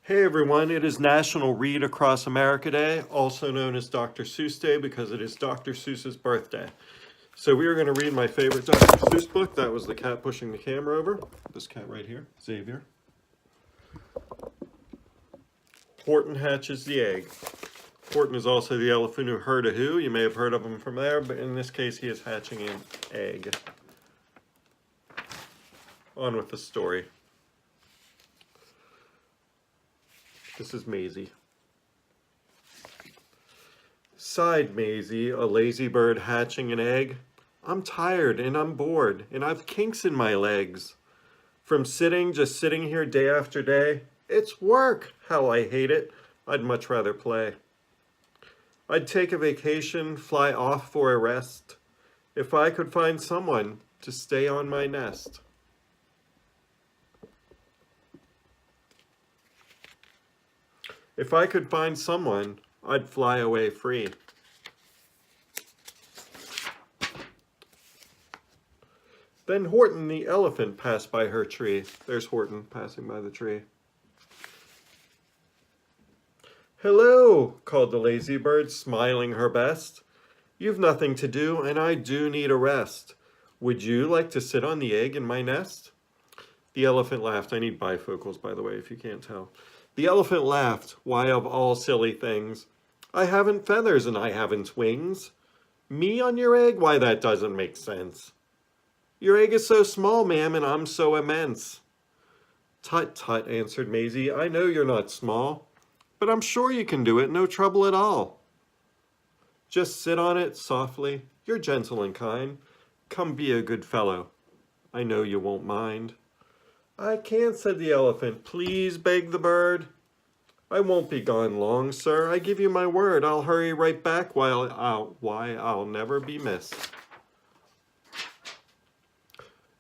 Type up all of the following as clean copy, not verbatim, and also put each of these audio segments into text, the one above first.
Hey everyone, it is National Read Across America Day, also known as Dr. Seuss Day because it is Dr. Seuss's birthday. So we are going to read my favorite Dr. Seuss book. That was the cat pushing the camera over. This cat right here, Xavier. Horton Hatches the Egg. Horton is also the elephant who heard a who. You may have heard of him from there, but in this case he is hatching an egg. On with the story. This is Maisie. Sighed Maisie, a lazy bird hatching an egg. I'm tired and I'm bored and I've kinks in my legs. From just sitting here day after day. It's work, how I hate it. I'd much rather play. I'd take a vacation, fly off for a rest, if I could find someone to stay on my nest. If I could find someone, I'd fly away free. Then Horton the elephant passed by her tree. There's Horton passing by the tree. Hello, called the lazy bird, smiling her best. You've nothing to do, and I do need a rest. Would you like to sit on the egg in my nest? The elephant laughed. I need bifocals, by the way, if you can't tell. The elephant laughed. Why, of all silly things, I haven't feathers and I haven't wings. Me on your egg? Why, that doesn't make sense. Your egg is so small, ma'am, and I'm so immense. Tut, tut, answered Maisie. I know you're not small, but I'm sure you can do it, no trouble at all. Just sit on it softly. You're gentle and kind. Come be a good fellow. I know you won't mind. I can't, said the elephant. Please, begged the bird. I won't be gone long, sir. I give you my word. I'll hurry right back why I'll never be missed.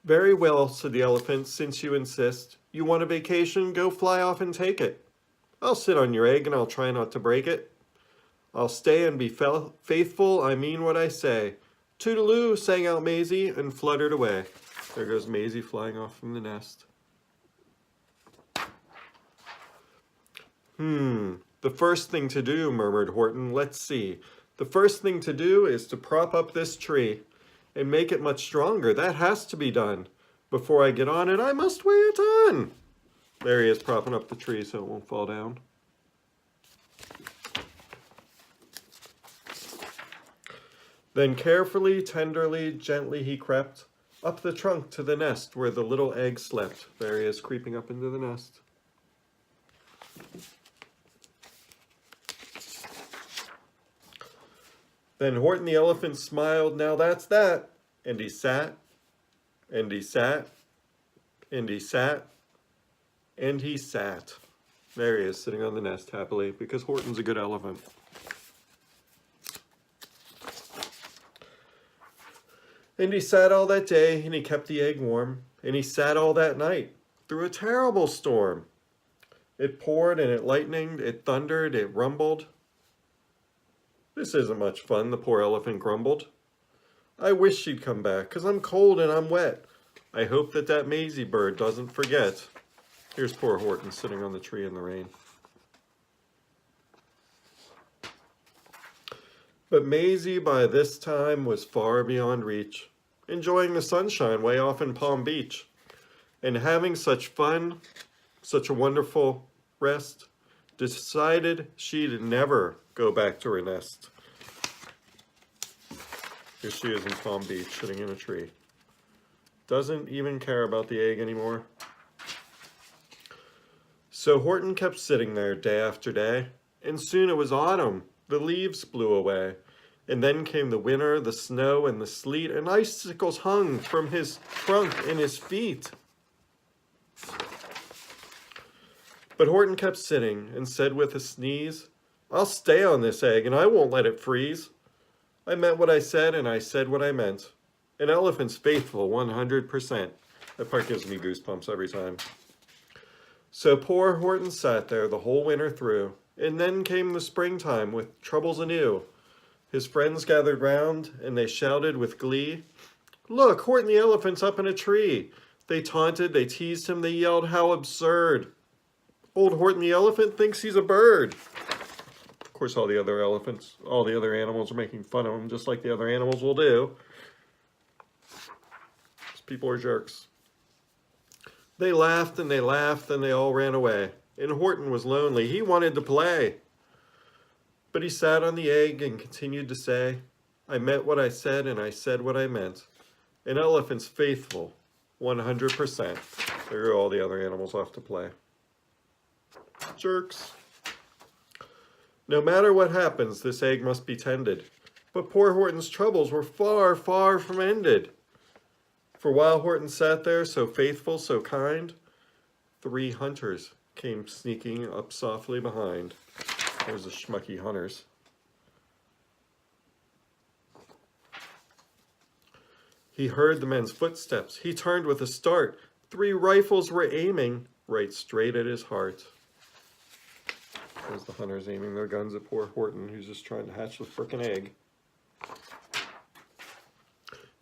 Very well, said the elephant, since you insist. You want a vacation? Go fly off and take it. I'll sit on your egg and I'll try not to break it. I'll stay and be faithful. I mean what I say. Toodaloo, sang out Maisie and fluttered away. There goes Maisie flying off from the nest. The first thing to do, murmured Horton. Let's see. The first thing to do is to prop up this tree and make it much stronger. That has to be done. Before I get on it, I must weigh a ton. There he is, propping up the tree so it won't fall down. Then carefully, tenderly, gently he crept up the trunk to the nest where the little egg slept. There he is, creeping up into the nest. Then Horton the elephant smiled, now that's that. And he sat, and he sat, and he sat, and he sat. There he is, sitting on the nest happily, because Horton's a good elephant. And he sat all that day, and he kept the egg warm, and he sat all that night, through a terrible storm. It poured, and it lightened, it thundered, it rumbled. This isn't much fun, the poor elephant grumbled. I wish she'd come back, 'cause I'm cold and I'm wet. I hope that Maisie bird doesn't forget. Here's poor Horton sitting on the tree in the rain. But Maisie by this time was far beyond reach, enjoying the sunshine way off in Palm Beach, and having such fun, such a wonderful rest, decided she'd never go back to her nest. Here she is in Palm Beach, sitting in a tree. Doesn't even care about the egg anymore. So Horton kept sitting there day after day, and soon it was autumn. The leaves blew away, and then came the winter, the snow, and the sleet, and icicles hung from his trunk and his feet. But Horton kept sitting and said with a sneeze, I'll stay on this egg and I won't let it freeze. I meant what I said and I said what I meant. An elephant's faithful 100%. That part gives me goosebumps every time. So poor Horton sat there the whole winter through, and then came the springtime with troubles anew. His friends gathered round, and they shouted with glee, "Look, Horton the elephant's up in a tree." They taunted, they teased him, they yelled, "How absurd! Old Horton the elephant thinks he's a bird." Of course, all the other animals are making fun of him, just like the other animals will do. These people are jerks. They laughed, and they all ran away. And Horton was lonely. He wanted to play. But he sat on the egg and continued to say, "I meant what I said, and I said what I meant. An elephant's faithful, 100%. There are all the other animals off to play. Jerks. No matter what happens, this egg must be tended. But poor Horton's troubles were far, far from ended. For while Horton sat there, so faithful, so kind, 3 hunters came sneaking up softly behind. There's the schmucky hunters. He heard the men's footsteps. He turned with a start. 3 rifles were aiming right straight at his heart. There's the hunters aiming their guns at poor Horton, who's just trying to hatch the frickin' egg.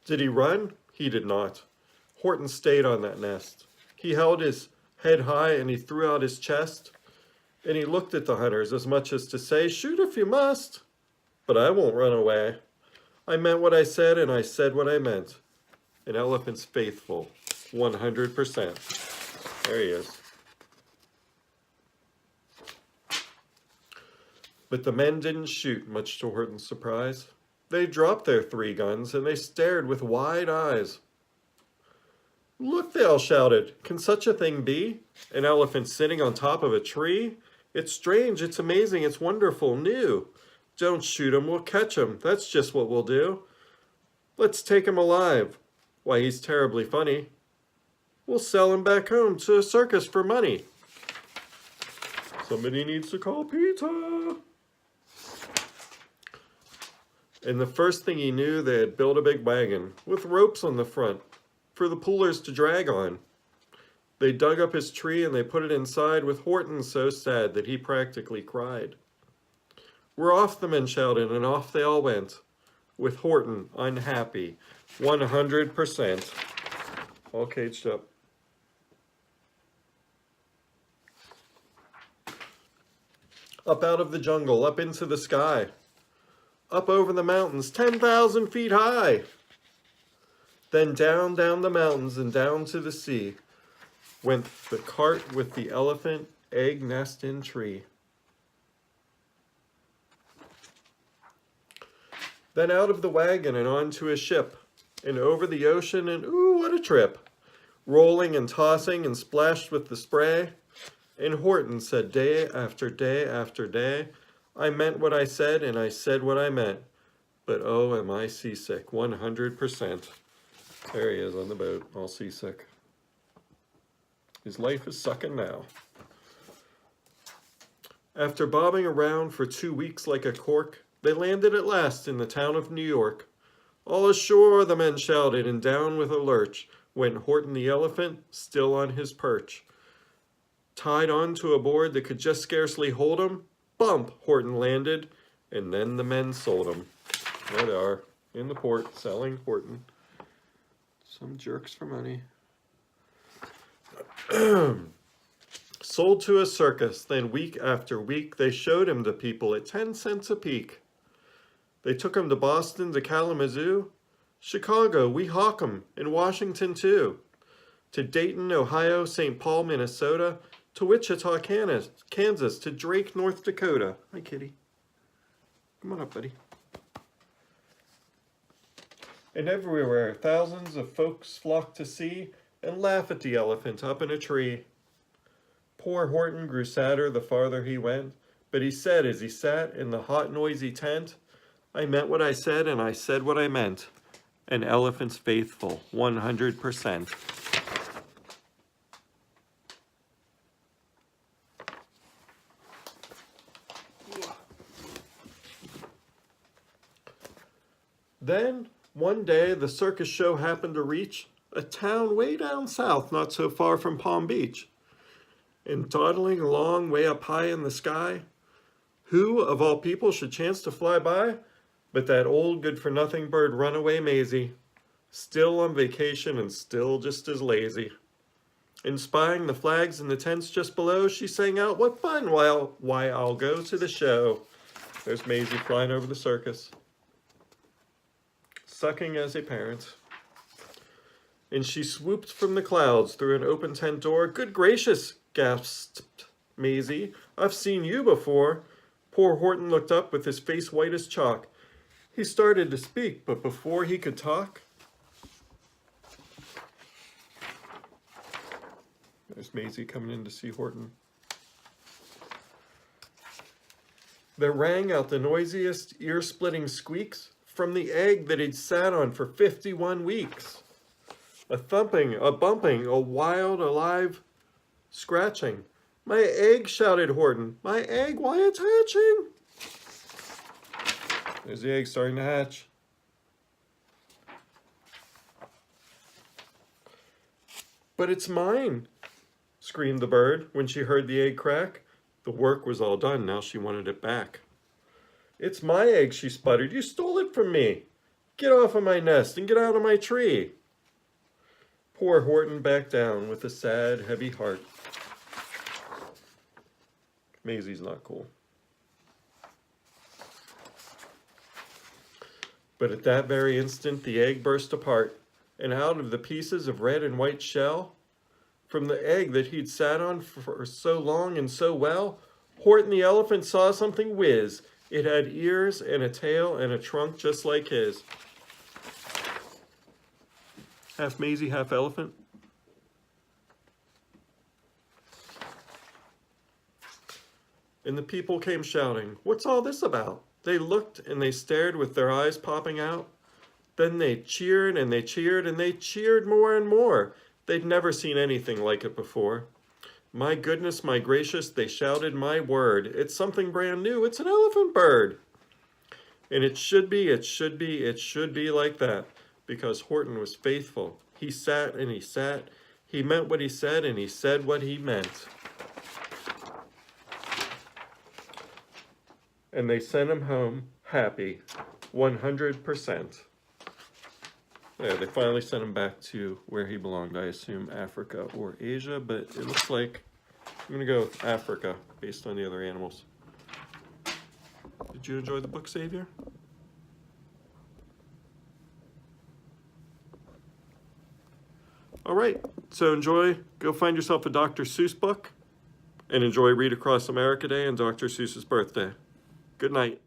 Did he run? He did not. Horton stayed on that nest. He held his head high and he threw out his chest. And he looked at the hunters as much as to say, "Shoot if you must, but I won't run away. I meant what I said, and I said what I meant. An elephant's faithful, 100%. There he is. But the men didn't shoot, much to Horton's surprise. They dropped their 3 guns, and they stared with wide eyes. "Look," they all shouted, "can such a thing be? An elephant sitting on top of a tree? It's strange, it's amazing, it's wonderful, new. Don't shoot him, we'll catch him, that's just what we'll do. Let's take him alive. Why, he's terribly funny. We'll sell him back home to a circus for money. Somebody needs to call PETA." And the first thing he knew, they had built a big wagon with ropes on the front for the pullers to drag on. They dug up his tree and they put it inside with Horton so sad that he practically cried. "We're off," the men shouted, and off they all went, with Horton unhappy, 100%, all caged up. Up out of the jungle, up into the sky, up over the mountains, 10,000 feet high. Then down, down the mountains and down to the sea went the cart with the elephant, egg, nest, and tree. Then out of the wagon and onto a ship, and over the ocean, and ooh, what a trip! Rolling and tossing and splashed with the spray. And Horton said day after day after day, "I meant what I said, and I said what I meant. But oh, am I seasick, 100%. There he is on the boat, all seasick. His life is sucking now. After bobbing around for 2 weeks like a cork, they landed at last in the town of New York. "All ashore," the men shouted, and down with a lurch went Horton the elephant, still on his perch. Tied on to a board that could just scarcely hold him, bump, Horton landed, and then the men sold him. There they are, in the port, selling Horton. Some jerks for money. Sold to a circus, then week after week, they showed him to people at 10 cents a peek. They took him to Boston, to Kalamazoo, Chicago, Weehawken, and Washington too, to Dayton, Ohio, St. Paul, Minnesota, to Wichita, Kansas, to Drake, North Dakota. Hi, kitty. Come on up, buddy. And everywhere, thousands of folks flocked to see and laugh at the elephant up in a tree. Poor Horton grew sadder the farther he went, but he said as he sat in the hot, noisy tent, "I meant what I said, and I said what I meant. An elephant's faithful, 100%. Then, one day, the circus show happened to reach a town way down south, not so far from Palm Beach. And dawdling along way up high in the sky, who of all people should chance to fly by but that old good-for-nothing bird Runaway Maisie, still on vacation and still just as lazy. And spying the flags in the tents just below, she sang out, "What fun! Why, I'll go to the show." There's Maisie flying over the circus, sucking as a parent. And she swooped from the clouds through an open tent door. "Good gracious," gasped Maisie, "I've seen you before." Poor Horton looked up with his face white as chalk. He started to speak, but before he could talk... There's Maisie coming in to see Horton. There rang out the noisiest, ear-splitting squeaks from the egg that he'd sat on for 51 weeks. A thumping, a bumping, a wild, alive scratching. "My egg," shouted Horton. "My egg, why it's hatching!" There's the egg starting to hatch. "But it's mine," screamed the bird when she heard the egg crack. The work was all done, now she wanted it back. "It's my egg," she sputtered. "You stole it from me. Get off of my nest and get out of my tree." Poor Horton backed down with a sad, heavy heart. Maisie's not cool. But at that very instant, the egg burst apart, and out of the pieces of red and white shell, from the egg that he'd sat on for so long and so well, Horton the elephant saw something whiz. It had ears and a tail and a trunk just like his. Half Maisie, half elephant. And the people came shouting, "What's all this about?" They looked and they stared with their eyes popping out. Then they cheered and they cheered and they cheered more and more. They'd never seen anything like it before. "My goodness, my gracious," they shouted, "my word. It's something brand new. It's an elephant bird." And it should be like that, because Horton was faithful. He sat and he sat. He meant what he said and he said what he meant. And they sent him home happy, 100%. Yeah, they finally sent him back to where he belonged. I assume Africa or Asia, but it looks like I'm gonna go with Africa based on the other animals. Did you enjoy the book, Savior? All right, so go find yourself a Dr. Seuss book and enjoy Read Across America Day and Dr. Seuss's birthday. Good night.